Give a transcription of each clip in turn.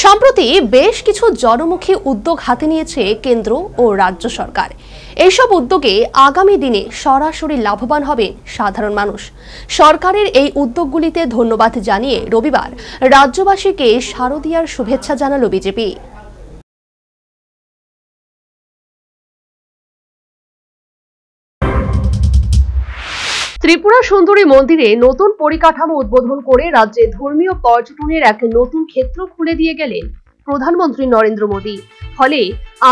সম্প্রতি বেশ কিছু জনমুখী উদ্যোগ হাতে নিয়েছে কেন্দ্র ও রাজ্য সরকার। এইসব উদ্যোগে আগামী দিনে সরাসরি লাভবান হবেন সাধারণ মানুষ। সরকারের এই উদ্যোগগুলিতে ধন্যবাদ জানিয়ে রবিবার রাজ্যবাসীকে শারদীয়ার শুভেচ্ছা জানালো বিজেপি। ত্রিপুরা সুন্দরী মন্দিরে নতুন পরিকাঠামো উদ্বোধন করে রাজ্যে ধর্মীয় পর্যটনের এক নতুন ক্ষেত্র খুলে দিয়ে গেলেন প্রধানমন্ত্রী নরেন্দ্র মোদী। ফলে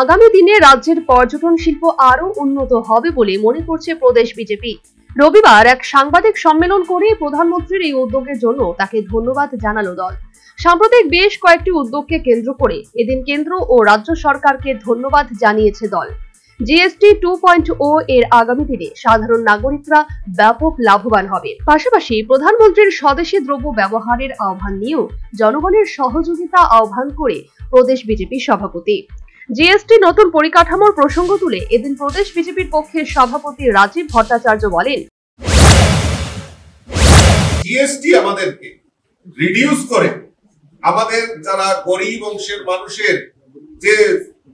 আগামী দিনে রাজ্যের পর্যটন শিল্প আরো উন্নত হবে বলে মনে করছে প্রদেশ বিজেপি। রবিবার এক সাংবাদিক সম্মেলন করে প্রধানমন্ত্রীর এই উদ্যোগের জন্য তাকে ধন্যবাদ জানালো দল। সাম্প্রতিক বেশ কয়েকটি উদ্যোগকে কেন্দ্র করে এদিন কেন্দ্র ও রাজ্য সরকারকে ধন্যবাদ জানিয়েছে দল। জিএসটি 2.0 এর আগামী দিনে সাধারণ নাগরিকরা ব্যাপক লাভবান হবে। পাশাপাশি প্রধানমন্ত্রীর স্বদেশী দ্রব্য ব্যবহারের আহ্বান নিয়েও জনগণের সহযোগিতা আহ্বান করে প্রদেশ বিজেপির সভাপতি। জিএসটি নতুন পরিকাঠামোর প্রসঙ্গ তুলে এদিন প্রদেশ বিজেপির পক্ষের সভাপতি রাজীব ভট্টাচার্য বলেন, জিএসটি আমাদেরকে রিডিউস করে আমাদের যারা গরিব অংশের মানুষের যে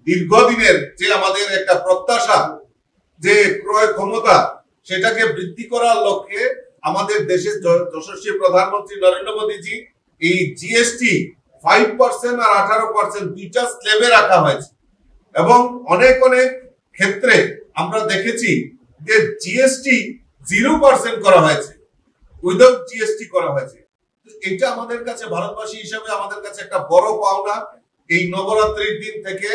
দীর্ঘদিনের যে আমাদের একটা প্রত্যাশা, যে ক্রয় ক্ষমতা, সেটাকে বৃদ্ধি করার লক্ষ্যে আমাদের দেশের যশস্বী প্রধানমন্ত্রী নরেন্দ্র মোদীজি এই জিএসটি 5% আর 18% দুইটা স্ল্যাবে রাখা হয়েছে। এবং অনেক অনেক ক্ষেত্রে আমরা দেখেছি যে জিএসটি 0% করা হয়েছে, উইদাউট জিএসটি করা হয়েছে। এটা আমাদের কাছে ভারতবাসী হিসেবে আমাদের কাছে একটা বড় পাওনা। এই নবরাত্রির দিন থেকে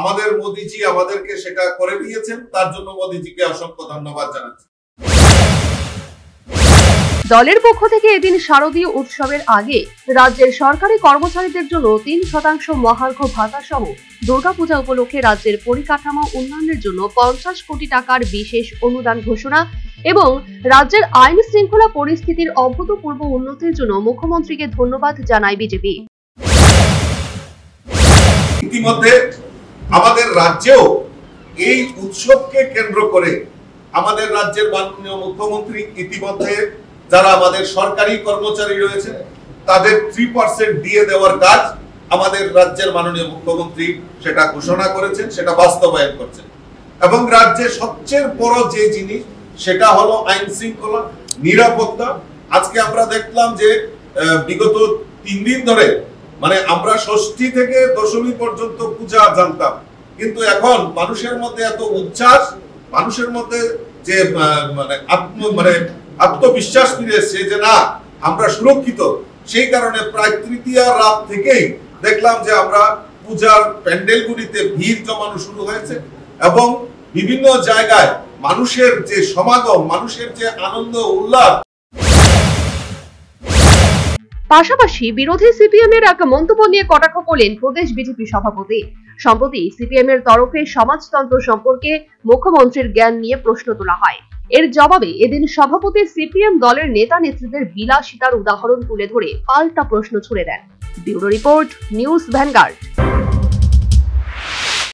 আমাদের মোদীজি আমাদেরকে সেটা করে দিয়েছেন, তার জন্য মোদীজিকে অসংখ্য ধন্যবাদ জানাচ্ছি। দলের পক্ষ থেকে এদিন শারদীয় উৎসবের আগে রাজ্যের সরকারি কর্মচারীদের জন্য 3% মহার্ঘ ভাতা সহ দুর্গাপূজা উপলক্ষে রাজ্যের পরিকাঠামো উন্নয়নের জন্য 50 কোটি টাকার বিশেষ অনুদান ঘোষণা এবং রাজ্যের আইন শৃঙ্খলা পরিস্থিতির অভূতপূর্ব উন্নতির জন্য মুখ্যমন্ত্রীকে ধন্যবাদ জানায় বিজেপি। ইতিমধ্যে আমাদের রাজ্যেও এই উৎসবকে কেন্দ্র করে আমাদের রাজ্যের মাননীয় মুখ্যমন্ত্রী ইতিমধ্যে যারা আমাদের সরকারি কর্মচারী রয়েছে তাদের 3% দিয়ে দেওয়ার কাজ আমাদের রাজ্যের মাননীয় মুখ্যমন্ত্রী সেটা ঘোষণা করেছেন, সেটা বাস্তবায়ন করছেন। এবং রাজ্যের সবচেয়ে বড় যে জিনিস সেটা হলো আইন শৃঙ্খলা, নিরাপত্তা। আজকে আমরা দেখলাম যে বিগত 3 দিন ধরে মানে আমরা ষষ্ঠী থেকে দশমী পর্যন্ত পূজা জানতাম, কিন্তু এখন মানুষের মধ্যে এত উচ্ছ্বাস, মানুষের মধ্যে যে মানে আত্মবিশ্বাস ফিরে এসেছে যে না আমরা সুরক্ষিত। সেই কারণে প্রায় তৃতীয়া রাত থেকেই দেখলাম যে আমরা পূজার প্যান্ডেলগুলিতে ভিড় জমানো শুরু হয়েছে এবং বিভিন্ন জায়গায় মানুষের যে সমাগম, মানুষের যে আনন্দ উল্লাস। পাশাপাশি বিরোধী সিপিএম এর এক মন্তব্য নিয়ে কটাক্ষ করলেন প্রদেশ বিজেপি সভাপতি। সম্প্রতি সিপিএম এর তরফে সমাজতন্ত্র সম্পর্কে মুখ্যমন্ত্রীর জ্ঞান নিয়ে প্রশ্ন তোলা হয়। এর জবাবে এদিন সভাপতি সিপিএম দলের নেতা নেত্রীদের বিলাসিতার উদাহরণ তুলে ধরে পাল্টা প্রশ্ন ছুড়ে দেন। Bureau report, News vanguard.